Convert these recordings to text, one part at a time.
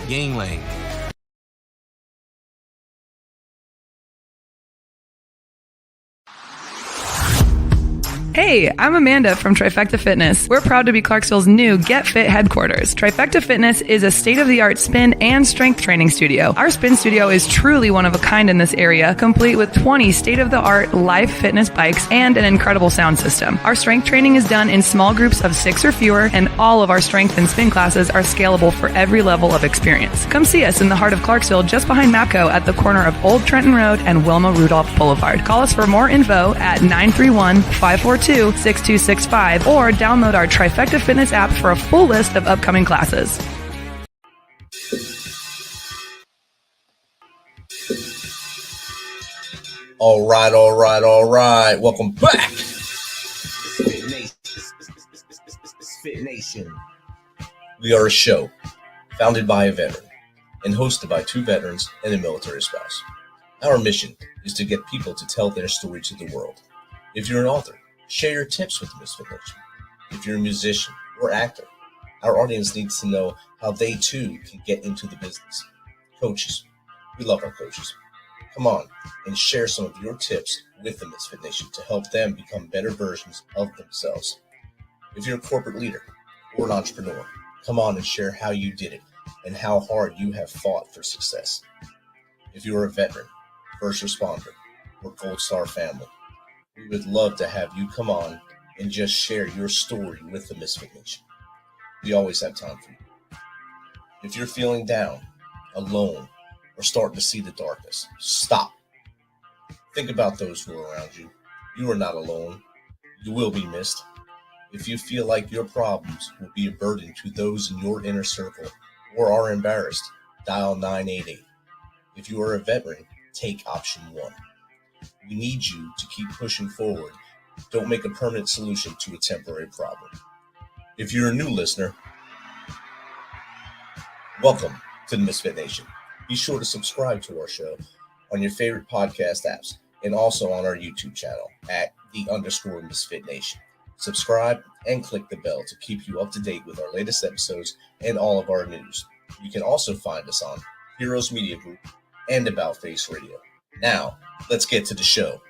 Yingling. Hey, I'm Amanda from Trifecta Fitness. We're proud to be Clarksville's new Get Fit headquarters. Trifecta Fitness is a state-of-the-art spin and strength training studio. Our spin studio is truly one of a kind in this area, complete with 20 state-of-the-art live fitness bikes and an incredible sound system. Our strength training is done in small groups of 6 or fewer, and all of our strength and spin classes are scalable for every level of experience. Come see us in the heart of Clarksville, just behind MAPCO at the corner of Old Trenton Road and Wilma Rudolph Boulevard. Call us for more info at 931-542-6265 or download our Trifecta Fitness app for a full list of upcoming classes. All right. Welcome back. MisFitNation. We are a show founded by a veteran and hosted by 2 veterans and a military spouse. Our mission is to get people to tell their story to the world. If you're an author, share your tips with MisFitNation. If you're a musician or actor, our audience needs to know how they too can get into the business. Coaches, we love our coaches. Come on and share some of your tips with the MisFitNation to help them become better versions of themselves. If you're a corporate leader or an entrepreneur, come on and share how you did it and how hard you have fought for success. If you're a veteran, first responder, or Gold Star family, we would love to have you come on and just share your story with the MisFitNation. We always have time for you. If you're feeling down, alone, or starting to see the darkness, stop. Think about those who are around you. You are not alone. You will be missed. If you feel like your problems will be a burden to those in your inner circle or are embarrassed, dial 988. If you are a veteran, take option 1. We need you to keep pushing forward. Don't make a permanent solution to a temporary problem. If you're a new listener, welcome to the MisFitNation. Be sure to subscribe to our show on your favorite podcast apps and also on our YouTube channel at @_MisFitNation. Subscribe and click the bell to keep you up to date with our latest episodes and all of our news. You can also find us on Heroes Media Group and About Face Radio. Now, let's get to the show.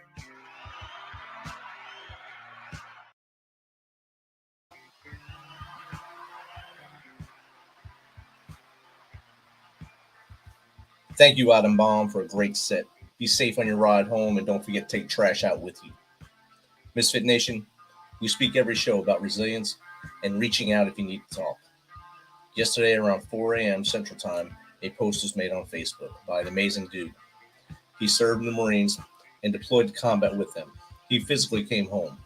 Thank you, Adam Baum, for a great set. Be safe on your ride home and don't forget to take trash out with you. MisFitNation, we speak every show about resilience and reaching out if you need to talk. Yesterday around 4 a.m. Central Time, a post was made on Facebook by an amazing dude. He served in the Marines and deployed to combat with them. He physically came home.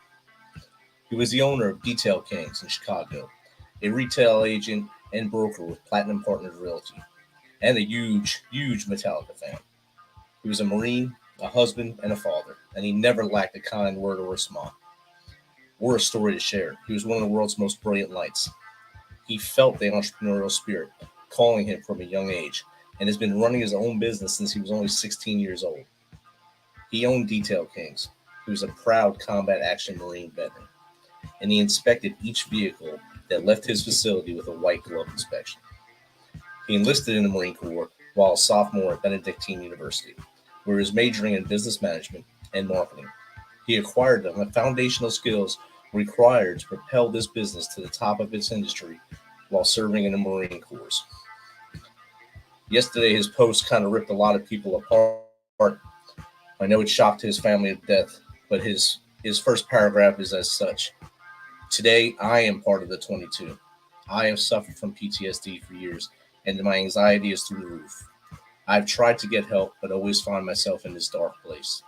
He was the owner of Detail Kings in Chicago, a retail agent and broker with Platinum Partners Realty, and a huge Metallica fan. He was a Marine, a husband, and a father, and he never lacked a kind word or a smile, or a story to share. He was one of the world's most brilliant lights. He felt the entrepreneurial spirit calling him from a young age, and has been running his own business since he was only 16 years old. He owned Detail Kings. He was a proud combat action Marine veteran, and he inspected each vehicle that left his facility with a white glove inspection. He enlisted in the Marine Corps while a sophomore at Benedictine University, where he was majoring in business management and marketing. He acquired the foundational skills required to propel this business to the top of its industry while serving in the Marine Corps. Yesterday, his post kind of ripped a lot of people apart. I know it shocked his family to death, but his first paragraph is as such. Today, I am part of the 22. I have suffered from PTSD for years, and my anxiety is through the roof. I've tried to get help, but always find myself in this dark place.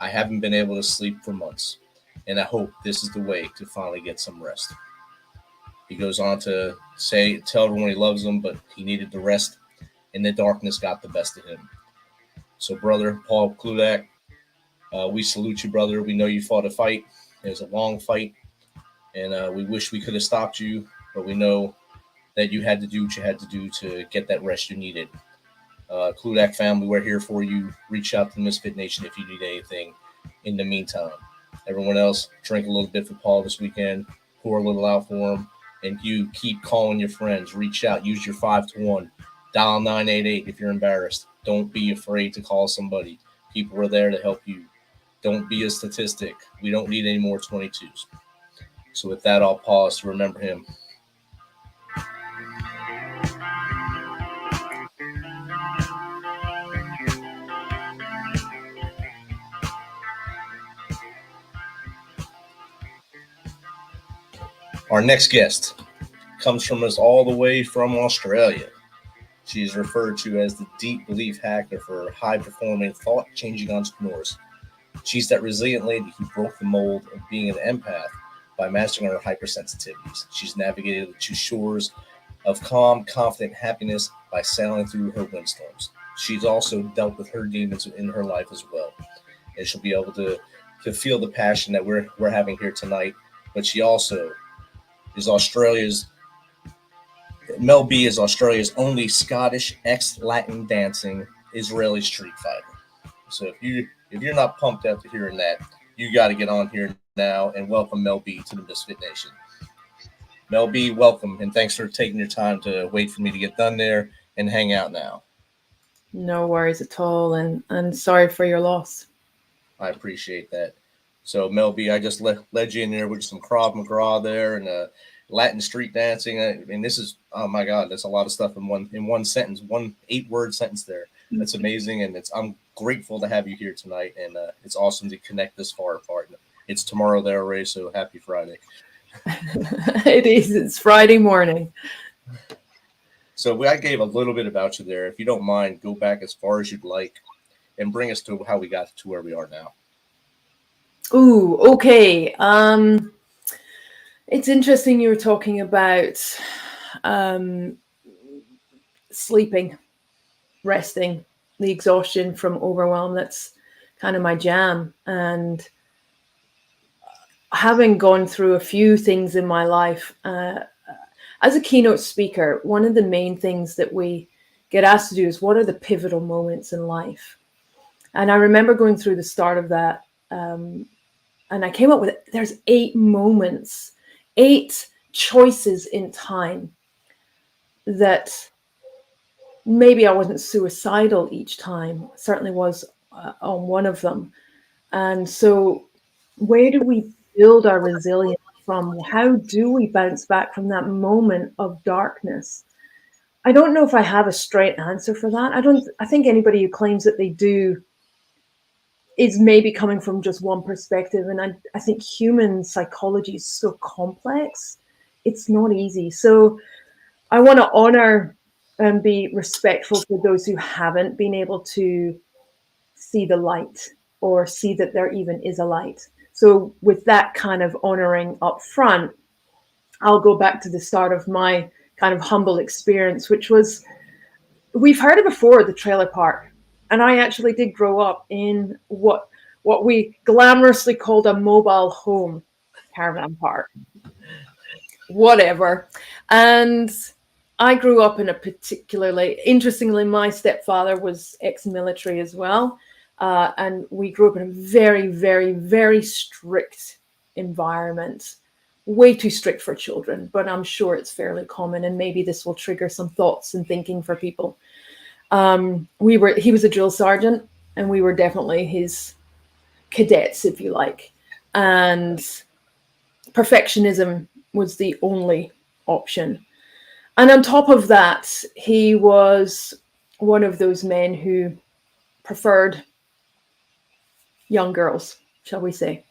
I haven't been able to sleep for months, and I hope this is the way to finally get some rest. He goes on to tell everyone he loves them, but he needed the rest, and the darkness got the best of him. So, brother, Paul Kludak, we salute you, brother. We know you fought a fight. It was a long fight, and we wish we could have stopped you, but we know that you had to do what you had to do to get that rest you needed. Kludak family, we're here for you. Reach out to the MisFitNation if you need anything in the meantime. Everyone else, drink a little bit for Paul this weekend, pour a little out for him, and you keep calling your friends. Reach out, use your 5-to-1, Dial 988 if you're embarrassed. Don't be afraid to call somebody. People are there to help you. Don't be a statistic. We don't need any more 22s. So with that, I'll pause to remember him. Our next guest comes from us all the way from Australia. She is referred to as the deep belief hacker for high-performing, thought-changing entrepreneurs. She's that resilient lady who broke the mold of being an empath by mastering her hypersensitivities. She's navigated the two shores of calm, confident happiness by sailing through her windstorms. She's also dealt with her demons in her life as well. And she'll be able to feel the passion that we're having here tonight. But she also is Mell B is Australia's only Scottish ex-Latin dancing Israeli street fighter. So if you're not pumped after hearing that, you got to get on here now and welcome Mell B to the Misfit Nation. Mell B, welcome, and thanks for taking your time to wait for me to get done there and hang out now. No worries at all, and sorry for your loss. I appreciate that. So Mell B, I just led you in there with some Krav Maga there and Latin street dancing. And this is, oh my God, that's a lot of stuff in one sentence, 1 8-word sentence there. That's amazing, and I'm grateful to have you here tonight, and it's awesome to connect this far apart. It's tomorrow there, Ray, so happy Friday. It is. It's Friday morning. So I gave a little bit about you there. If you don't mind, go back as far as you'd like and bring us to how we got to where we are now. Ooh, okay. It's interesting you were talking about sleeping, resting, the exhaustion from overwhelm. That's kind of my jam. And having gone through a few things in my life, as a keynote speaker, one of the main things that we get asked to do is what are the pivotal moments in life? And I remember going through the start of that, and I came up with, there's 8 moments, 8 choices in time that maybe I wasn't suicidal each time, certainly was on one of them. And so where do we build our resilience from? How do we bounce back from that moment of darkness? I don't know if I have a straight answer for that. I think anybody who claims that they do is maybe coming from just one perspective. And I think human psychology is so complex. It's not easy. So I want to honor and be respectful for those who haven't been able to see the light or see that there even is a light. So with that kind of honoring up front, I'll go back to the start of my kind of humble experience, which was, we've heard it before, the trailer park. And I actually did grow up in what we glamorously called a mobile home caravan park, whatever. And I grew up in a particularly, interestingly, my stepfather was ex-military as well. And we grew up in a very, very, very strict environment, way too strict for children, but I'm sure it's fairly common. And maybe this will trigger some thoughts and thinking for people. He was a drill sergeant, and we were definitely his cadets, if you like. And perfectionism was the only option. And on top of that, he was one of those men who preferred young girls, shall we say.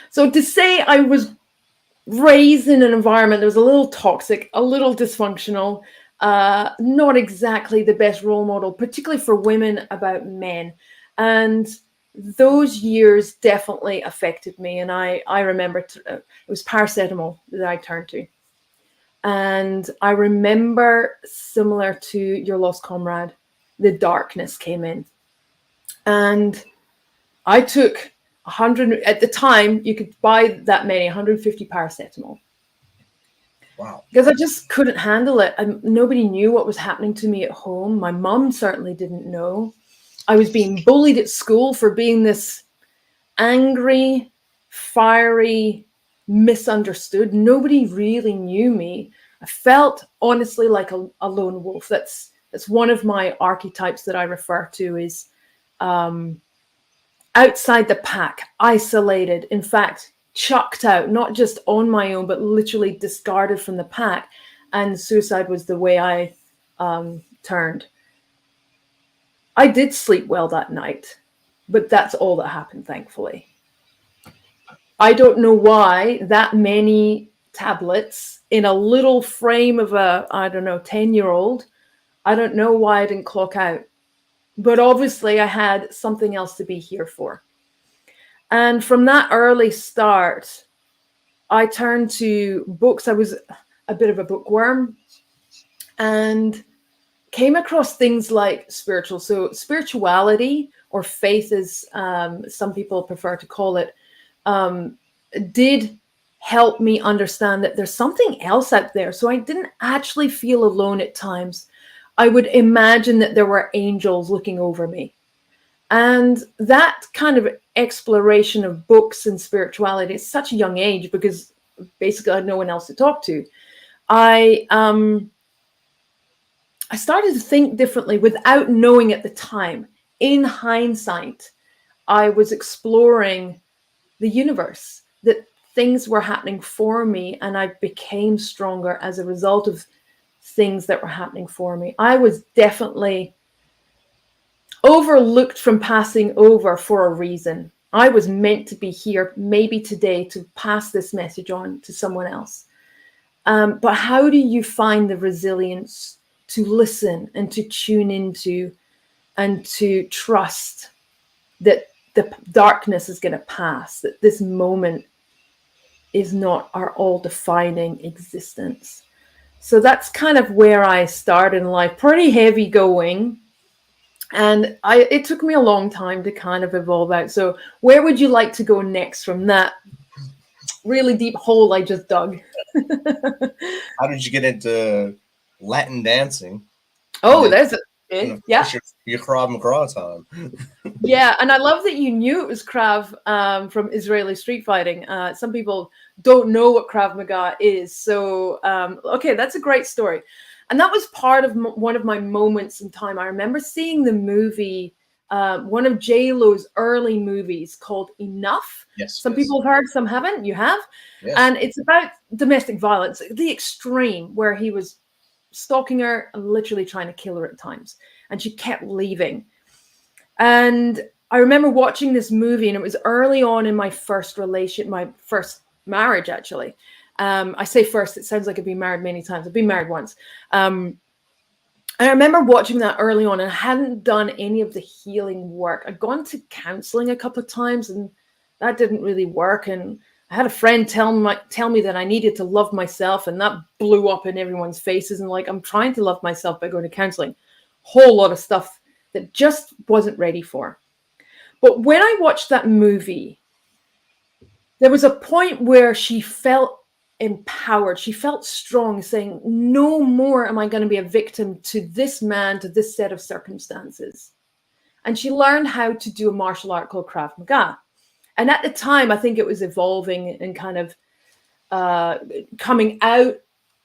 So to say I was raised in an environment that was a little toxic, a little dysfunctional, not exactly the best role model, particularly for women about men. And those years definitely affected me. And I remember it was paracetamol that I turned to. And I remember, similar to your lost comrade, the darkness came in. And I took 100, at the time, you could buy that many, 150 paracetamol. Wow. Because I just couldn't handle it. Nobody knew what was happening to me at home. My mom certainly didn't know. I was being bullied at school for being this angry, fiery, misunderstood. Nobody really knew me. I felt honestly like a lone wolf. That's It's one of my archetypes that I refer to is outside the pack, isolated, in fact, chucked out, not just on my own, but literally discarded from the pack. And suicide was the way I turned. I did sleep well that night, but that's all that happened, thankfully. I don't know why that many tablets in a little frame of a, I don't know, 10-year-old. I don't know why I didn't clock out. But obviously I had something else to be here for. And from that early start, I turned to books. I was a bit of a bookworm and came across things like spirituality, or faith as some people prefer to call it, did help me understand that there's something else out there. So I didn't actually feel alone at times. I would imagine that there were angels looking over me. And that kind of exploration of books and spirituality at such a young age, because basically I had no one else to talk to, I started to think differently without knowing at the time. In hindsight, I was exploring the universe, that things were happening for me, and I became stronger as a result of things that were happening for me. I was definitely overlooked from passing over for a reason. I was meant to be here, maybe today, to pass this message on to someone else. But how do you find the resilience to listen and to tune into and to trust that the darkness is going to pass, that this moment is not our all-defining existence? So that's kind of where I started in life, pretty heavy going. And it took me a long time to kind of evolve out. So where would you like to go next from that really deep hole I just dug? How did you get into Latin dancing? Oh, there's it. Yeah. Your Krav Maga time. Yeah, and I love that you knew it was Krav from Israeli street fighting. Some people don't know what Krav Maga is. So, okay, that's a great story. And that was part of one of my moments in time. I remember seeing the movie, one of J-Lo's early movies called Enough. Yes. Some people have heard, some haven't. You have? Yes. And it's about domestic violence, the extreme, where he was stalking her and literally trying to kill her at times. And she kept leaving. And I remember watching this movie, and it was early on in my first marriage, actually. I say first, it sounds like I've been married many times. I've been married once. And I remember watching that early on, and I hadn't done any of the healing work. I'd gone to counseling a couple of times, and that didn't really work. And I had a friend tell me that I needed to love myself, and that blew up in everyone's faces. And like, I'm trying to love myself by going to counseling. Whole lot of stuff that just wasn't ready for. But when I watched that movie, there was a point where she felt empowered. She felt strong, saying, no more am I going to be a victim to this man, to this set of circumstances. And she learned how to do a martial art called Krav Maga. And at the time, I think it was evolving and kind of coming out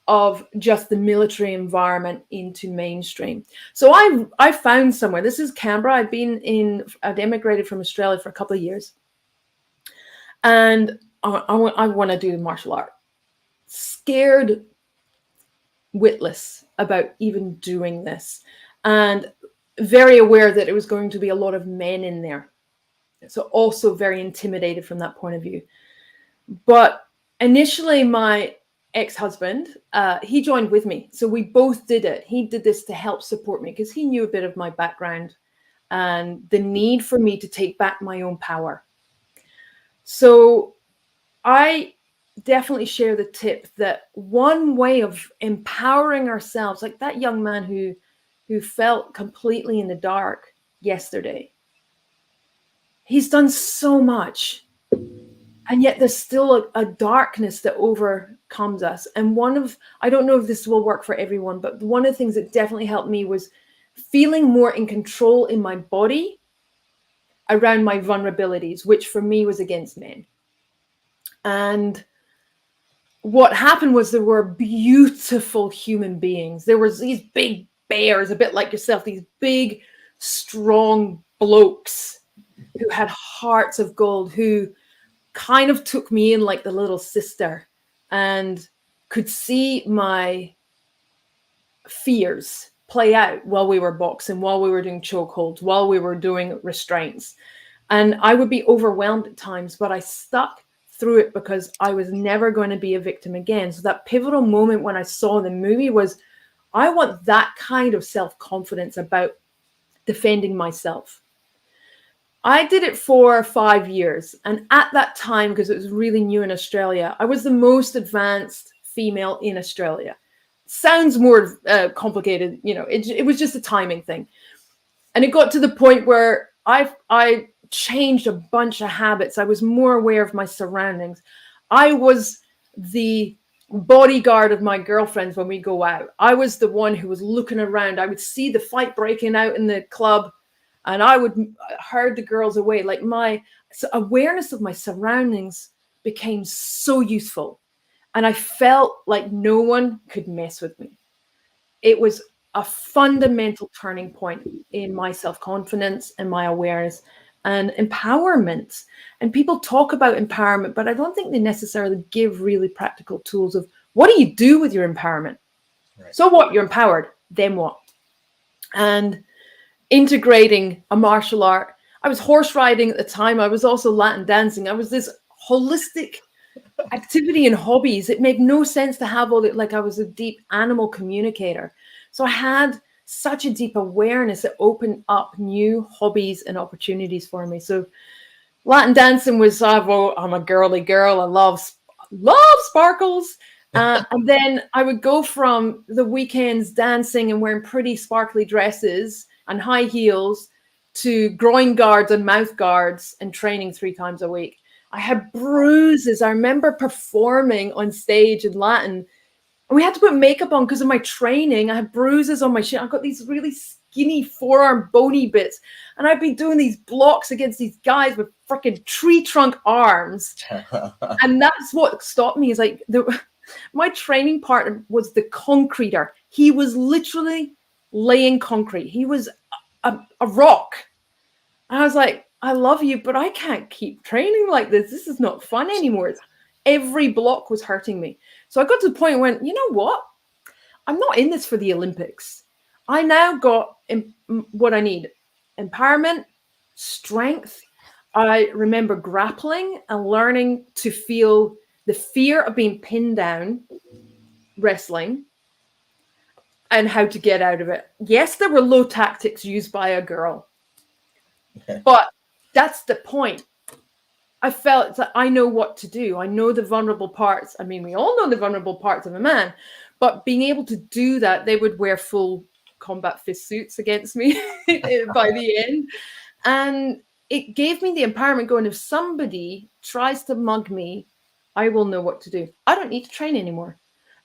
of just the military environment into mainstream. So I found somewhere. This is Canberra. I'd emigrated from Australia for a couple of years. And I want to do martial art. Scared witless about even doing this. And very aware that it was going to be a lot of men in there. So also very intimidated from that point of view. But initially my ex-husband, he joined with me. So we both did it. He did this to help support me because he knew a bit of my background and the need for me to take back my own power. So I definitely share the tip that one way of empowering ourselves, like that young man who felt completely in the dark yesterday, he's done so much. And yet there's still a darkness that overcomes us. And I don't know if this will work for everyone, but one of the things that definitely helped me was feeling more in control in my body around my vulnerabilities, which for me was against men. And what happened was there were beautiful human beings. There was these big bears, a bit like yourself, these big, strong blokes who had hearts of gold, who kind of took me in like the little sister and could see my fears play out while we were boxing, while we were doing chokeholds, while we were doing restraints. And I would be overwhelmed at times, but I stuck through it because I was never going to be a victim again. So that pivotal moment when I saw the movie was, I want that kind of self-confidence about defending myself. I did it for 5 years. And at that time, because it was really new in Australia, I was the most advanced female in Australia. Sounds more complicated, you know, it was just a timing thing. And it got to the point where I changed a bunch of habits. I was more aware of my surroundings. I was the bodyguard of my girlfriends when we go out. I was the one who was looking around. I would see the fight breaking out in the club and I would herd the girls away. Like my awareness of my surroundings became so useful. And I felt like no one could mess with me. It was a fundamental turning point in my self-confidence and my awareness and empowerment. And people talk about empowerment, but I don't think they necessarily give really practical tools of what do you do with your empowerment? Right. So what? You're empowered. Then what? And integrating a martial art. I was horse riding at the time. I was also Latin dancing. I was this holistic activity and hobbies. It made no sense to have all that. Like I was a deep animal communicator. So I had such a deep awareness that opened up new hobbies and opportunities for me. So Latin dancing was, I'm a girly girl. I love sparkles. And then I would go from the weekends dancing and wearing pretty sparkly dresses and high heels to groin guards and mouth guards and training 3 times a week. I had bruises. I remember performing on stage in Latin. And we had to put makeup on because of my training. I had bruises on my shin. I got these really skinny forearm bony bits. And I'd be doing these blocks against these guys with freaking tree trunk arms. And that's what stopped me. Is like my training partner was the concreter. He was literally laying concrete. He was a rock. And I was like, I love you, but I can't keep training like this. This is not fun anymore. Every block was hurting me. So I got to the point when, you know what? I'm not in this for the Olympics. I now got what I need. Empowerment, strength. I remember grappling and learning to feel the fear of being pinned down, wrestling, and how to get out of it. Yes, there were low tactics used by a girl, but that's the point. I felt that I know what to do. I know the vulnerable parts. I mean, we all know the vulnerable parts of a man, but being able to do that, they would wear full combat fist suits against me by the end. And it gave me the empowerment going, if somebody tries to mug me, I will know what to do. I don't need to train anymore.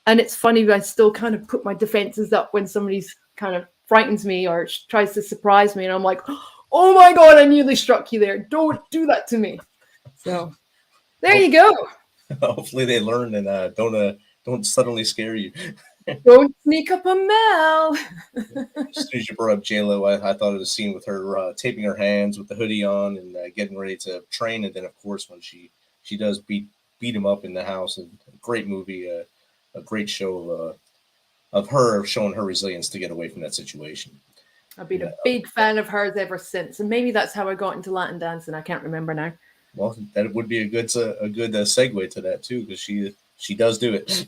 And it's funny, I still kind of put my defenses up when somebody's kind of frightens me or tries to surprise me. And I'm like, oh my God, I nearly struck you there. Don't do that to me. So there you go. Hopefully they learn and don't suddenly scare you. Don't sneak up on Mel. As soon as you brought up J-Lo, I thought of the scene with her taping her hands with the hoodie on and getting ready to train. And then, of course, when she does beat him up in the house, a great movie, a great show of her showing her resilience to get away from that situation. I've been a big fan of hers ever since. And maybe that's how I got into Latin dancing. I can't remember now. Well, that would be a good segue to that, too, because she does do it.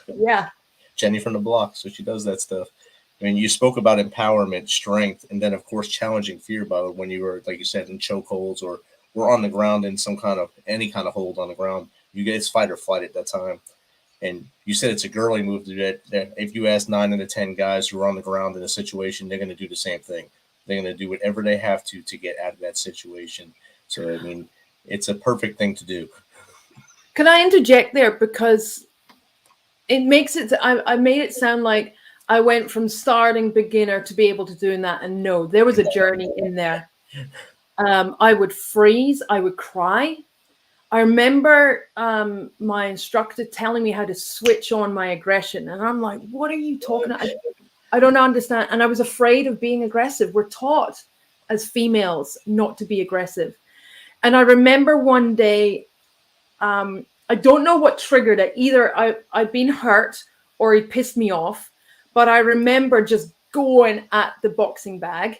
Yeah. Jenny from the block, so she does that stuff. I mean, you spoke about empowerment, strength, and then, of course, challenging fear about when you were, like you said, in chokeholds or were on the ground in any kind of hold on the ground. You get it's fight or flight at that time. And you said it's a girly move to do that. If you ask 9 out of 10 guys who are on the ground in a situation, they're going to do the same thing. They're going to do whatever they have to get out of that situation. So, I mean, it's a perfect thing to do. Can I interject there? Because it makes it, I made it sound like I went from starting beginner to be able to doing that. And no, there was a journey in there. I would freeze. I would cry. I remember my instructor telling me how to switch on my aggression. And I'm like, what are you talking about? I don't understand. And I was afraid of being aggressive. We're taught as females not to be aggressive. And I remember one day, I don't know what triggered it. Either I'd been hurt or he pissed me off. But I remember just going at the boxing bag.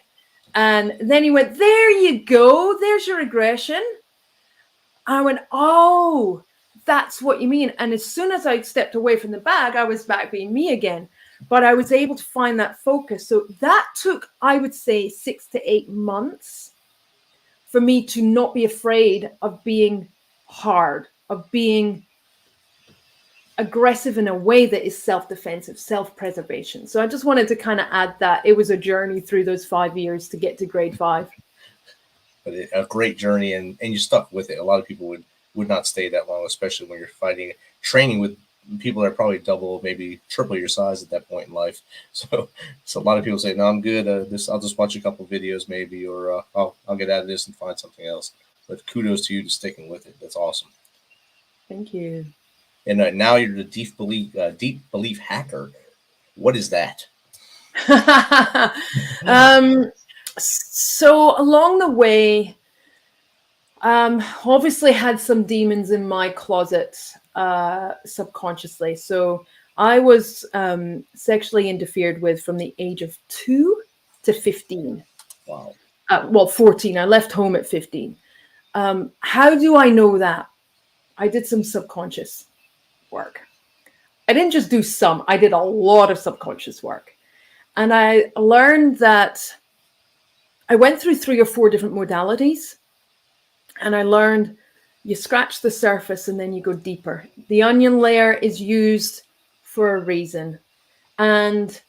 And then he went, there you go. There's your aggression. I went, oh, that's what you mean. And as soon as I stepped away from the bag, I was back being me again. But I was able to find that focus. So that took, I would say, 6 to 8 months for me to not be afraid of being hard, of being aggressive in a way that is self-defensive, self-preservation. So I just wanted to kind of add that it was a journey through those 5 years to get to grade 5. But a great journey, and you stuck with it. A lot of people would not stay that long, especially when you're training with people that are probably double, maybe triple your size at that point in life. So a lot of people say, no, I'm good. I'll just watch a couple videos maybe, or I'll get out of this and find something else. But kudos to you to sticking with it. That's awesome. Thank you. And now you're the deep belief hacker. What is that? So along the way, obviously had some demons in my closet subconsciously. So I was sexually interfered with from the age of 2 to 15. Wow. 14. I left home at 15. How do I know that? I did some subconscious work. I didn't just do some, I did a lot of subconscious work. And I learned that I went through 3 or 4 different modalities, and I learned you scratch the surface and then you go deeper. The onion layer is used for a reason. And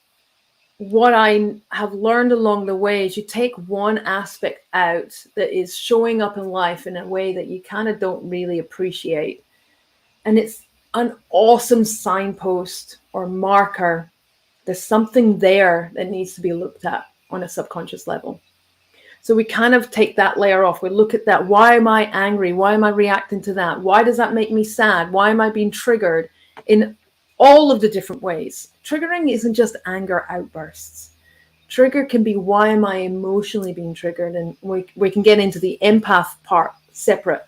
what I have learned along the way is you take one aspect out that is showing up in life in a way that you kind of don't really appreciate. And it's an awesome signpost or marker. There's something there that needs to be looked at on a subconscious level. So we kind of take that layer off. We look at that. Why am I angry? Why am I reacting to that? Why does that make me sad? Why am I being triggered in all of the different ways? Triggering isn't just anger outbursts. Trigger can be, why am I emotionally being triggered? And we can get into the empath part separate.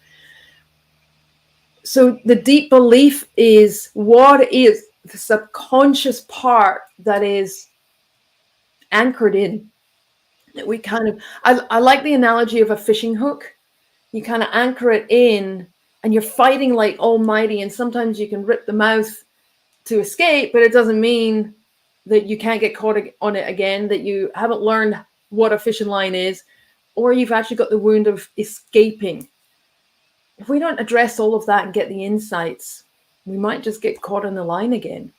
So the deep belief is what is the subconscious part that is anchored in. That we kind of, I like the analogy of a fishing hook. You kind of anchor it in and you're fighting like almighty, and sometimes you can rip the mouth to escape, but it doesn't mean that you can't get caught on it again, that you haven't learned what a fishing line is, or you've actually got the wound of escaping. If we don't address all of that and get the insights, we might just get caught on the line again.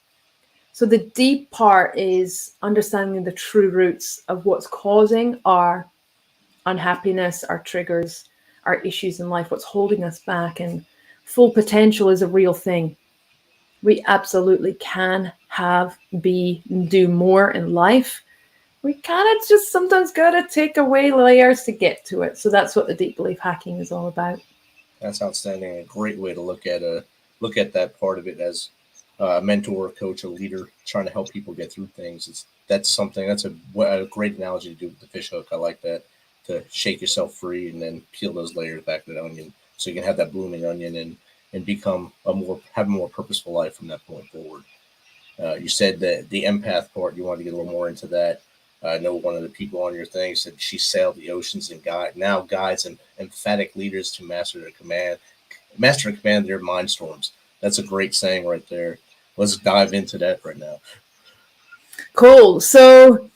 So the deep part is understanding the true roots of what's causing our unhappiness, our triggers, our issues in life, what's holding us back. And full potential is a real thing. We absolutely can have, be, and do more in life. We kind of just sometimes got to take away layers to get to it. So that's what the deep belief hacking is all about. That's outstanding. A great way to look at that part of it as a mentor, a coach, a leader, trying to help people get through things. That's a great analogy to do with the fish hook. I like that, to shake yourself free and then peel those layers back of the onion so you can have that blooming onion and become have a more purposeful life from that point forward. You said that the empath part, you wanted to get a little more into that. I know one of the people on your thing said she sailed the oceans and guides and emphatic leaders to master and command their mind storms. That's a great saying right there. Let's dive into that right now. Cool. So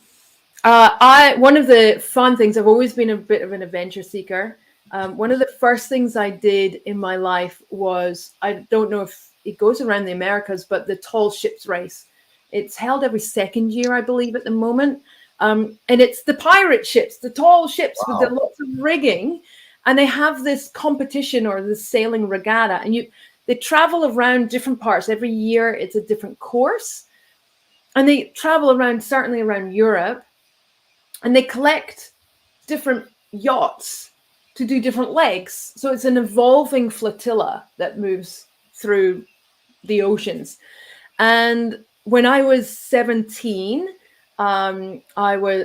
one of the fun things, I've always been a bit of an adventure seeker. One of the first things I did in my life was, I don't know if it goes around the Americas, but the tall ships race. It's held every second year, I believe, at the moment. And it's the pirate ships, the tall ships with the lots of rigging. And they have this competition or this sailing regatta. And they travel around different parts. Every year it's a different course. And they travel certainly around Europe. And they collect different yachts to do different legs. So it's an evolving flotilla that moves through the oceans. And when I was 17, I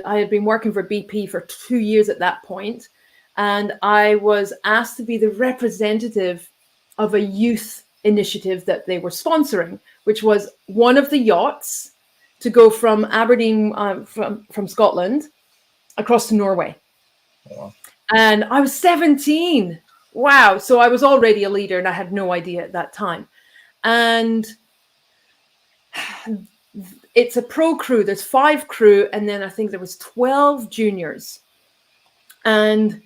had been working for BP for 2 years at that point, and I was asked to be the representative of a youth initiative that they were sponsoring, which was one of the yachts to go from Aberdeen, from Scotland, across to Norway. Wow. And I was 17. Wow. So I was already a leader and I had no idea at that time. And it's a pro crew. There's 5 crew. And then I think there was 12 juniors. And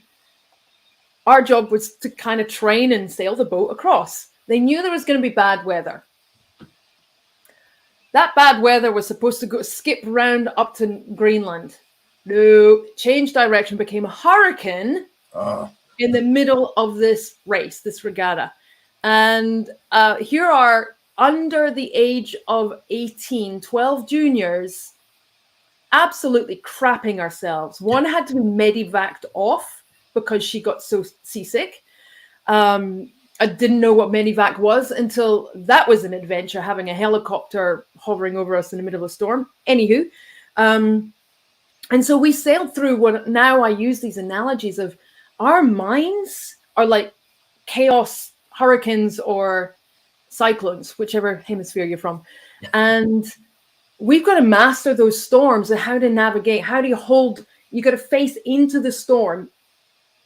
our job was to kind of train and sail the boat across. They knew there was going to be bad weather. That bad weather was supposed to go skip round up to Greenland. No, changed direction, became a hurricane in the middle of this race, this regatta. And here are, under the age of 18, 12 juniors, absolutely crapping ourselves. One had to be medevaced off because she got so seasick. I didn't know what medevac was until that was an adventure, having a helicopter hovering over us in the middle of a storm. Anywho, and so we sailed through what now I use these analogies of our minds are like chaos hurricanes or cyclones, whichever hemisphere you're from. Yeah. And we've got to master those storms and how to navigate. How do you hold? You got to face into the storm.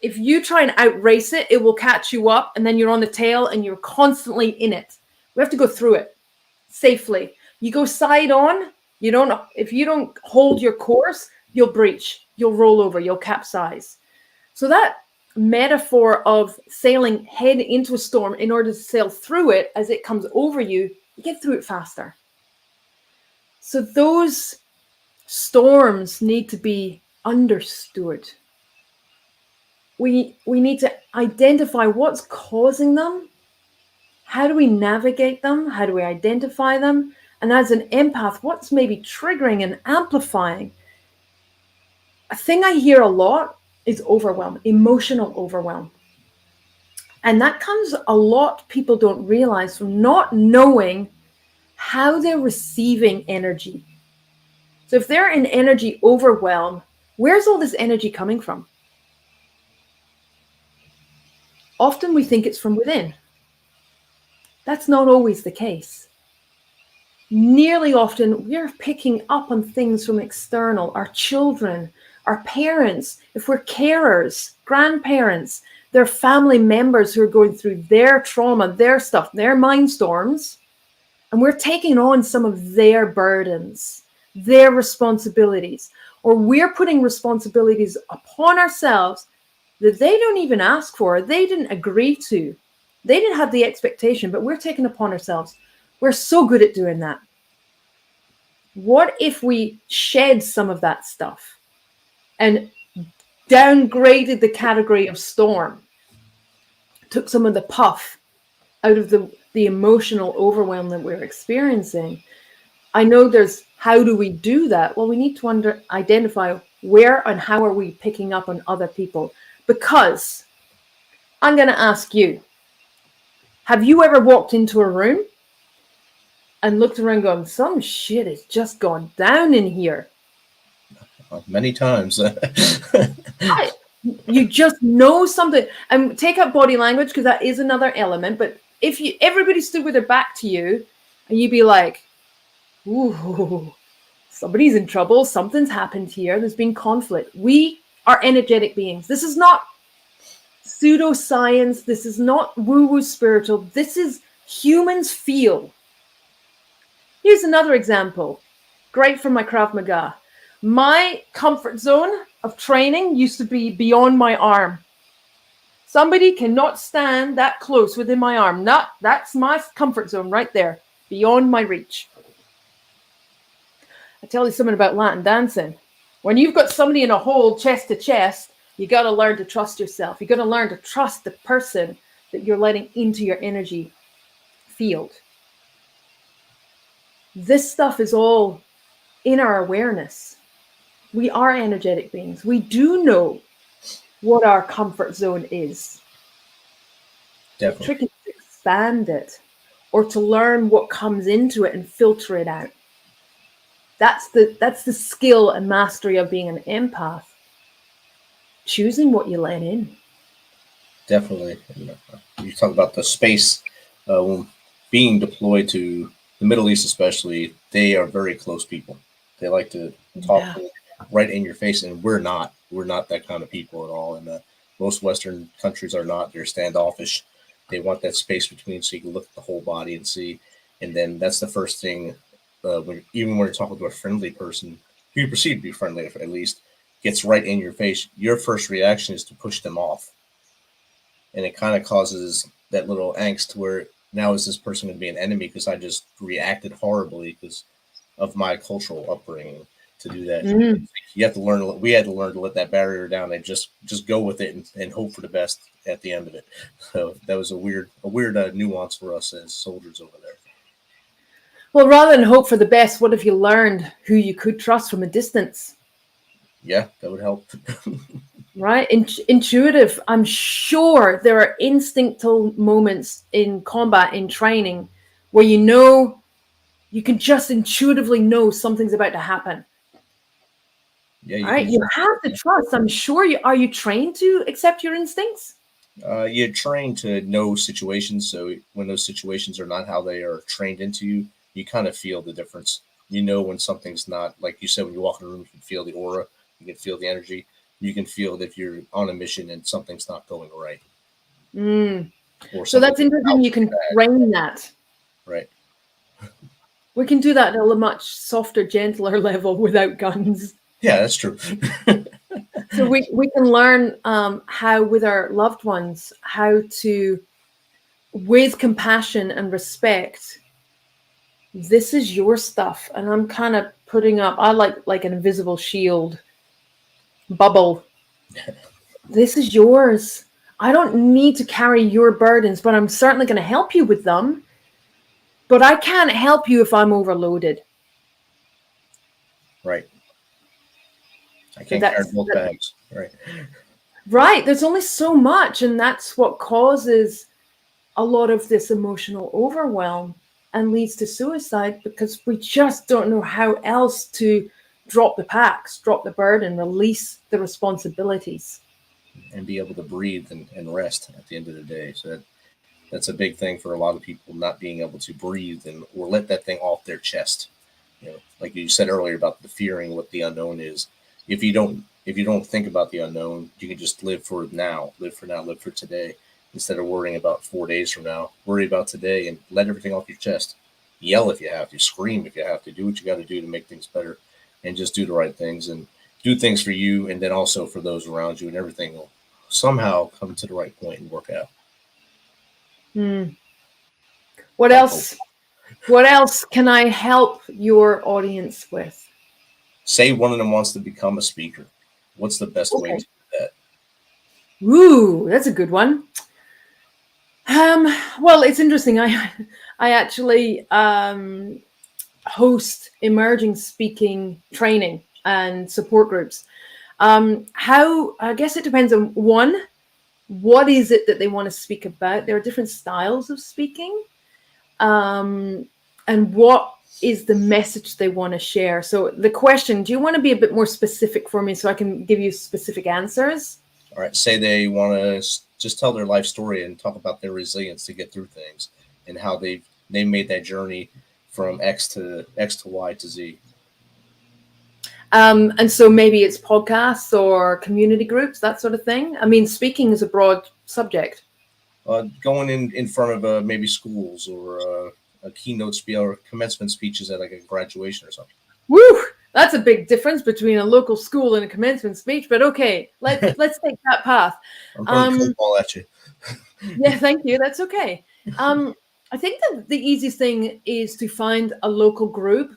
If you try and outrace it, it will catch you up, and then you're on the tail and you're constantly in it. We have to go through it safely. You go side on, if you don't hold your course, you'll breach, you'll roll over, you'll capsize. So that metaphor of sailing head into a storm in order to sail through it as it comes over you, you get through it faster. So those storms need to be understood. We need to identify what's causing them. How do we navigate them? How do we identify them? And as an empath, what's maybe triggering and amplifying? A thing I hear a lot is overwhelm, emotional overwhelm. And that comes a lot, people don't realize, from not knowing how they're receiving energy. So if they're in energy overwhelm, where's all this energy coming from? Often we think it's from within. That's not always the case. Nearly often we're picking up on things from external, our children, our parents, if we're carers, grandparents, their family members who are going through their trauma, their stuff, their mind storms, and we're taking on some of their burdens, their responsibilities, or we're putting responsibilities upon ourselves that they don't even ask for, they didn't agree to. They didn't have the expectation, but we're taking upon ourselves. We're so good at doing that. What if we shed some of that stuff and downgraded the category of storm, took some of the puff out of the emotional overwhelm that we're experiencing? I know there's, how do we do that? Well, we need to identify where and how are we picking up on other people. Because I'm going to ask you, have you ever walked into a room and looked around going, some shit has just gone down in here? Many times. You just know something. And take out body language, because that is another element. But if everybody stood with their back to you and you'd be like, ooh, somebody's in trouble. Something's happened here. There's been conflict. We are energetic beings. This is not pseudoscience. This is not woo-woo spiritual. This is humans feel. Here's another example. Great from my Krav Maga. My comfort zone of training used to be beyond my arm. Somebody cannot stand that close within my arm. That's my comfort zone right there, beyond my reach. I tell you something about Latin dancing. When you've got somebody in a hole chest to chest, you got to learn to trust yourself. You got to learn to trust the person that you're letting into your energy field. This stuff is all in our awareness. We are energetic beings. We do know what our comfort zone is. Definitely. The trick is to expand it or to learn what comes into it and filter it out. that's the skill and mastery of being an empath. Choosing what you let in. Definitely. You talk about the space being deployed to the Middle East, especially. They are very close people. They like to talk right in your face, and we're not. We're not that kind of people at all. And most Western countries are not. They're standoffish. They want that space between, so you can look at the whole body and see. And then that's the first thing. Even when you're talking to a friendly person, who you perceive to be friendly, at least, gets right in your face, your first reaction is to push them off. And it kind of causes that little angst where now is this person going to be an enemy because I just reacted horribly because of my cultural upbringing to do that. You have to learn. We had to learn to let that barrier down and just go with it and hope for the best at the end of it. So that was a weird nuance for us as soldiers over there. Well, rather than hope for the best, what if you learned who you could trust from a distance? Yeah, that would help. Right? Intuitive. I'm sure there are instinctual moments in combat, in training, where you can just intuitively know something's about to happen. Yeah, you have to trust. I'm sure are you trained to accept your instincts? You're trained to know situations. So when those situations are not how they are trained into you, you kind of feel the difference. You know when something's not, like you said, when you walk in a room, you can feel the aura, you can feel the energy. You can feel that if you're on a mission and something's not going right. So that's interesting. You can train that. Right. We can do that at a much softer, gentler level without guns. Yeah, that's true. So we can learn how, with our loved ones, how to, with compassion and respect, this is your stuff. And I'm kind of putting up, I like an invisible shield bubble. This is yours. I don't need to carry your burdens, but I'm certainly going to help you with them. But I can't help you if I'm overloaded. Right. I can't carry both bags. Right. Right. There's only so much. And that's what causes a lot of this emotional overwhelm and leads to suicide, because we just don't know how else to drop the packs, drop the burden, release the responsibilities. And be able to breathe and rest at the end of the day. So that's a big thing for a lot of people, not being able to breathe or let that thing off their chest. Like you said earlier about the fearing what the unknown is. If you don't think about the unknown, you can just live for now, live for today, instead of worrying about 4 days from now. Worry about today and let everything off your chest. Yell if you have to, scream if you have to, do what you got to do to make things better, and just do the right things and do things for you, and then also for those around you, and everything will somehow come to the right point and work out. What else? What else can I help your audience with? Say one of them wants to become a speaker. What's the best way to do that? Ooh, that's a good one. Well, it's interesting. I actually host emerging speaking training and support groups. I guess it depends on what is it that they want to speak about? There are different styles of speaking. And what is the message they want to share? So the question, do you want to be a bit more specific for me so I can give you specific answers? All right. Say they want to just tell their life story and talk about their resilience to get through things and how they made that journey from X to Y to Z. And so maybe it's podcasts or community groups, that sort of thing. I mean, speaking is a broad subject. Going in front of maybe schools or a keynote speech or commencement speeches at like a graduation or something. Woo! That's a big difference between a local school and a commencement speech. But okay, let's take that path. I'm going to football at you. Yeah, thank you. That's okay. I think that the easiest thing is to find a local group.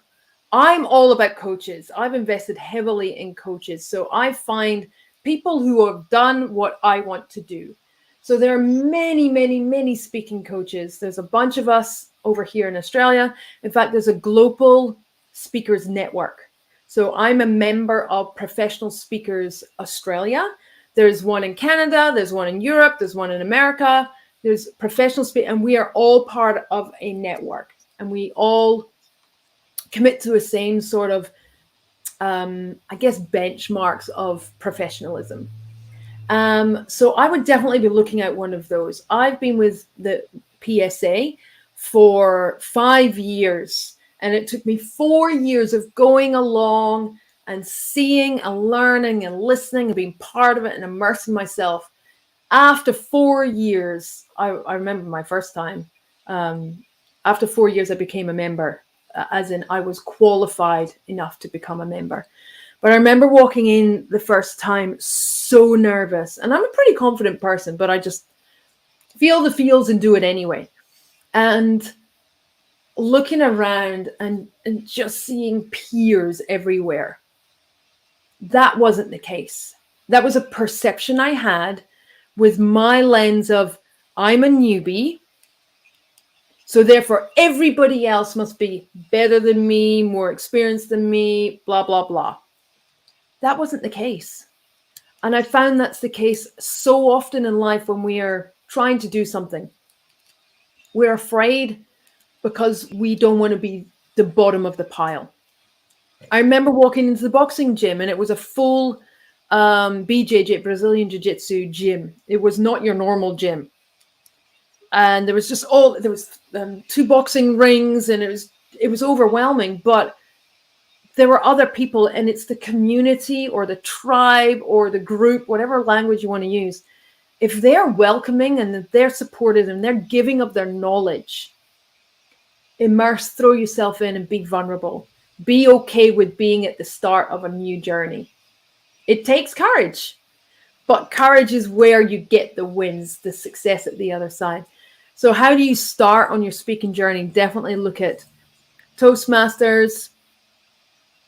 I'm all about coaches. I've invested heavily in coaches. So I find people who have done what I want to do. So there are many, many, many speaking coaches. There's a bunch of us over here in Australia. In fact, there's a global speakers network. So I'm a member of Professional Speakers Australia. There's one in Canada. There's one in Europe. There's one in America. There's professional speakers, and we are all part of a network. And we all commit to the same sort of I guess, benchmarks of professionalism. So I would definitely be looking at one of those. I've been with the PSA for 5 years, and it took me 4 years of going along and seeing and learning and listening and being part of it and immersing myself. After 4 years, I remember my first time. After 4 years, I became a member, as in I was qualified enough to become a member. But I remember walking in the first time so nervous, and I'm a pretty confident person, but I just feel the feels and do it anyway. And looking around and just seeing peers everywhere. That wasn't the case. That was a perception I had with my lens of, I'm a newbie, so therefore everybody else must be better than me, more experienced than me, blah, blah, blah. That wasn't the case. And I found that's the case so often in life when we are trying to do something. We're afraid because we don't want to be the bottom of the pile. I remember walking into the boxing gym, and it was a full BJJ, Brazilian Jiu-Jitsu gym. It was not your normal gym. And there was just there was 2 boxing rings, and it was overwhelming, but there were other people, and it's the community or the tribe or the group, whatever language you want to use. If they're welcoming and they're supportive and they're giving of their knowledge, immerse, throw yourself in and be vulnerable. Be okay with being at the start of a new journey. It takes courage, but courage is where you get the wins, the success at the other side. So how do you start on your speaking journey? Definitely look at Toastmasters.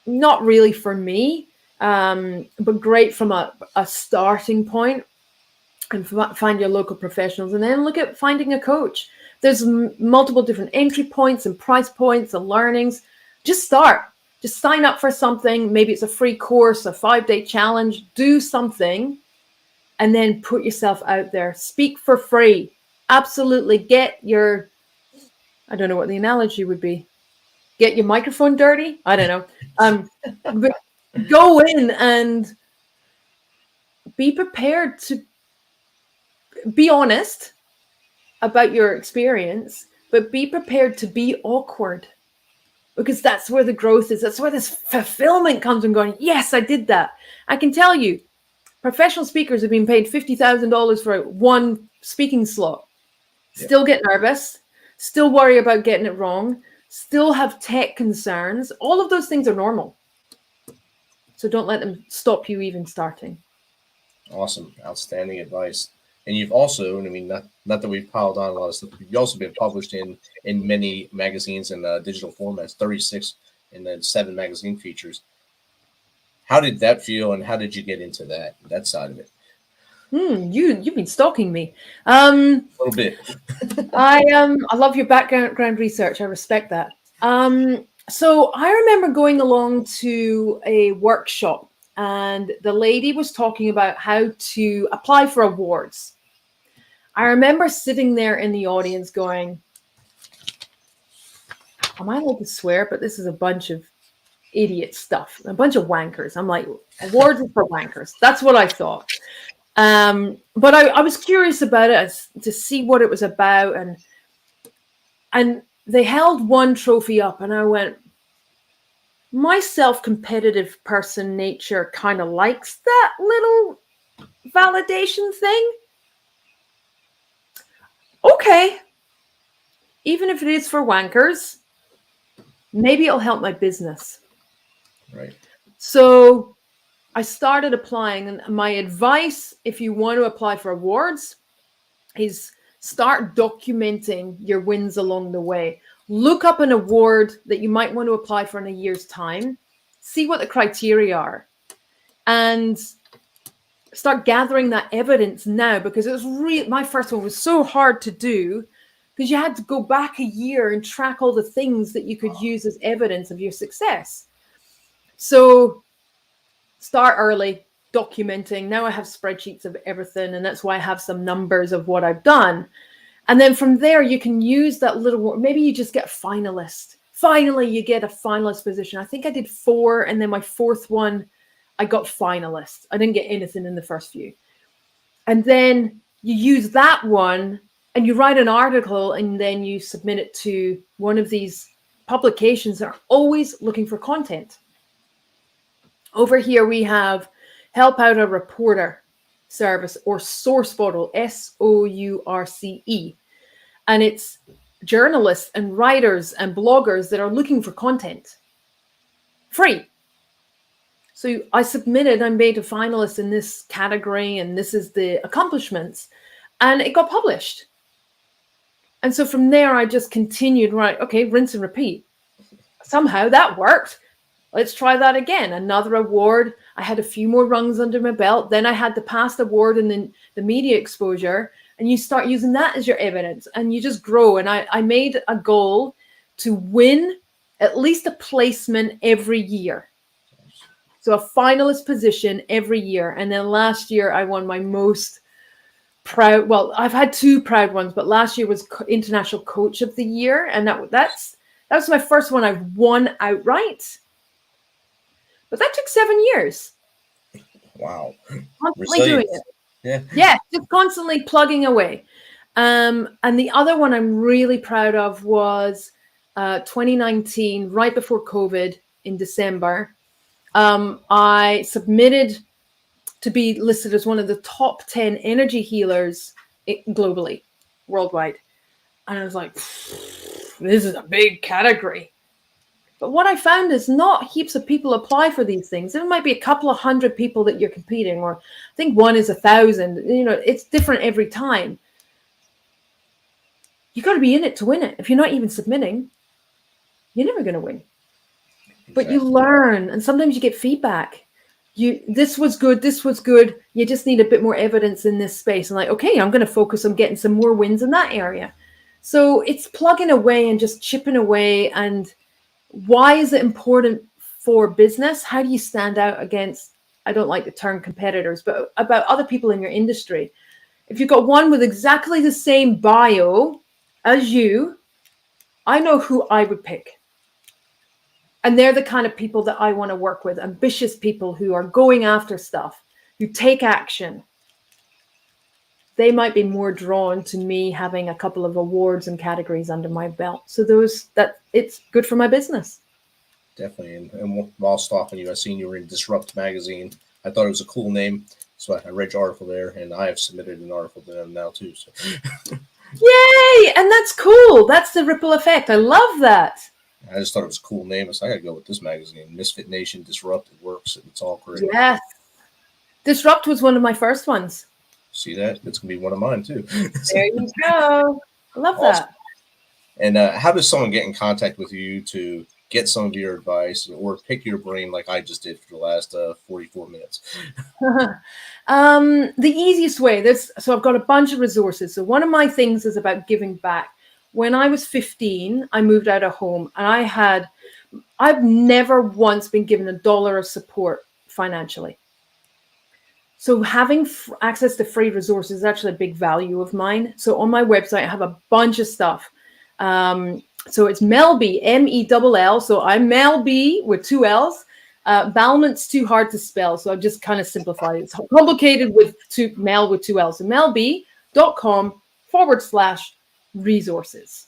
Not really for me, but great from a starting point, and find your local professionals, and then look at finding a coach. There's multiple different entry points and price points and learnings. Just start. Just sign up for something. Maybe it's a free course, a 5-day challenge. Do something, and then put yourself out there. Speak for free. Absolutely. Get your, I don't know what the analogy would be. Get your microphone dirty. I don't know. But go in and be prepared to be honest about your experience, but be prepared to be awkward, because that's where the growth is. That's where this fulfillment comes from, going, yes, I did that. I can tell you, professional speakers have been paid $50,000 for one speaking slot. Still get nervous, still worry about getting it wrong, still have tech concerns. All of those things are normal. So don't let them stop you even starting. Awesome. Outstanding advice. And you've also, I mean, not that we've piled on a lot of stuff, you've also been published in many magazines and digital formats, 36 and then 7 magazine features. How did that feel, and how did you get into that side of it? You've been stalking me. A little bit. I love your background research. I respect that. So I remember going along to a workshop, and the lady was talking about how to apply for awards. I remember sitting there in the audience going, am I allowed to swear? But this is a bunch of idiot stuff, a bunch of wankers. I'm like, awards are for wankers. That's what I thought. But I was curious about it to see what it was about. And they held one trophy up, and I went, my self-competitive person nature kind of likes that little validation thing. Okay. Even if it is for wankers, maybe it'll help my business. Right. So I started applying, and my advice, if you want to apply for awards, is start documenting your wins along the way. Look up an award that you might want to apply for in a year's time. See what the criteria are, and start gathering that evidence now, because it was my first one was so hard to do, because you had to go back a year and track all the things that you could use as evidence of your success. So start early, documenting. Now I have spreadsheets of everything, and that's why I have some numbers of what I've done. And then from there, you can use that little, maybe you just get finalist finally you get a finalist position. I think I did 4, and then my 4th one, I got finalist. I didn't get anything in the first few. And then you use that one and you write an article, and then you submit it to one of these publications that are always looking for content. Over here we have Help Out a Reporter service, or Source Bottle, SOURCE. And it's journalists and writers and bloggers that are looking for content. Free. So I submitted, I made a finalist in this category, and this is the accomplishments. And it got published. And so from there, I just continued, right, okay, rinse and repeat. Somehow that worked. Let's try that again. Another award. I had a few more rungs under my belt. Then I had the past award and then the media exposure. And you start using that as your evidence, and you just grow. And I made a goal to win at least a placement every year. So a finalist position every year. And then last year I won my most proud, well, I've had 2 proud ones, but last year was International Coach of the Year. And that was my first one I've won outright. But that took 7 years. Wow. Constantly doing it. Yeah, just constantly plugging away. And the other one I'm really proud of was 2019, right before COVID in December. I submitted to be listed as one of the top 10 energy healers globally, worldwide. And I was like, this is a big category. But what I found is not heaps of people apply for these things. There might be a couple of 100 people that you're competing, or I think one is 1,000. You know, it's different every time. You got to be in it to win it. If you're not even submitting, you're never going to win. Exactly. But you learn, and sometimes you get feedback. This was good. This was good. You just need a bit more evidence in this space. And like, okay, I'm going to focus on getting some more wins in that area. So it's plugging away and just chipping away. And why is it important for business? How do you stand out against, I don't like the term competitors, but about other people in your industry? If you've got one with exactly the same bio as you, I know who I would pick. And they're the kind of people that I want to work with, ambitious people who are going after stuff, who take action. They might be more drawn to me having a couple of awards and categories under my belt. So it's good for my business. Definitely. And while stalking you, I seen you were in Disrupt magazine. I thought it was a cool name. So I read your article there, and I have submitted an article to them now too. So. Yay! And that's cool. That's the ripple effect. I love that. I just thought it was a cool name. So I got to go with this magazine. MisFitNation, Disrupt. It works. It's all great. Yes. Disrupt was one of my first ones. See that? It's going to be one of mine too. There you go. I love that. And how does someone get in contact with you to get some of your advice or pick your brain like I just did for the last 44 minutes? The easiest way, so I've got a bunch of resources. So one of my things is about giving back. When I was 15, I moved out of home, and I've never once been given $1 of support financially. So having access to free resources is actually a big value of mine. So on my website, I have a bunch of stuff. So it's Mell B, M-E-L-L. So I'm Mell B with 2 L's. Balment's too hard to spell, so I've just kind of simplified it. It's complicated with Mell with 2 L's. So mellb.com/resources.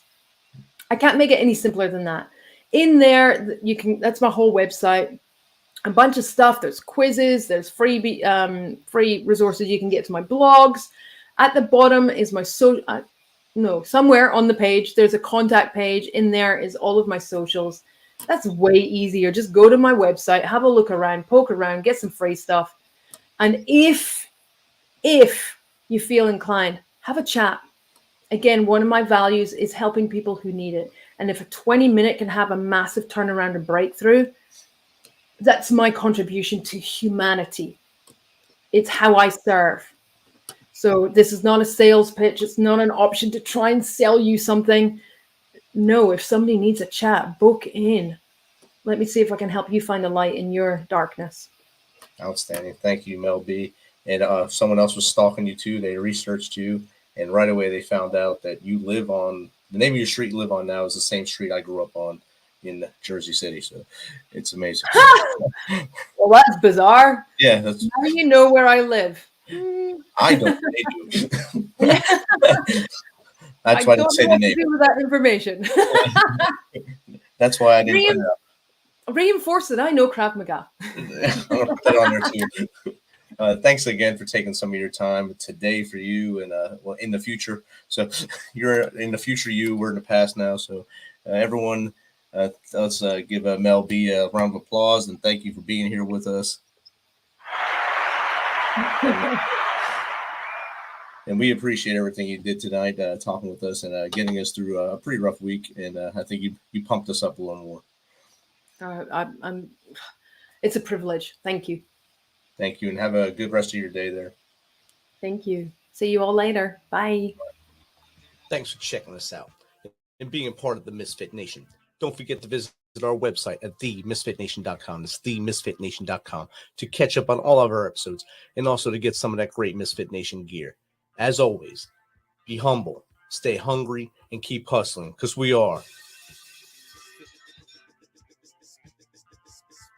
I can't make it any simpler than that. In there, that's my whole website. A bunch of stuff. There's quizzes. There's free resources you can get to my blogs. At the bottom is my somewhere on the page, there's a contact page. In there is all of my socials. That's way easier. Just go to my website, have a look around, poke around, get some free stuff. And if you feel inclined, have a chat. Again, one of my values is helping people who need it. And if a 20-minute can have a massive turnaround and breakthrough, that's my contribution to humanity. It's how I serve. So this is not a sales pitch. It's not an option to try and sell you something. No, if somebody needs a chat, book in. Let me see if I can help you find a light in your darkness. Outstanding. Thank you, Mell B. And if someone else was stalking you too, they researched you, and right away they found out that you live on, the name of your street you live on now is the same street I grew up on. in Jersey City. So it's amazing. Well, that's bizarre. Yeah, that's, now you know where I live. I don't. They do. Yeah. That's why I didn't say the name. With that information. That's why I didn't put it up. Reinforce that I know Krav Maga. I'm going to put that on there too. Thanks again for taking some of your time today for you and well, in the future. So you're in the future, we're in the past now. So everyone, let's give Mell B a round of applause and thank you for being here with us. And we appreciate everything you did tonight, talking with us and getting us through a pretty rough week. And I think you pumped us up a little more. It's a privilege. Thank you. Thank you. And have a good rest of your day there. Thank you. See you all later. Bye. Thanks for checking us out and being a part of the Misfit Nation. Don't forget to visit our website at themisfitnation.com. It's themisfitnation.com to catch up on all of our episodes and also to get some of that great Misfit Nation gear. As always, be humble, stay hungry, and keep hustling because we are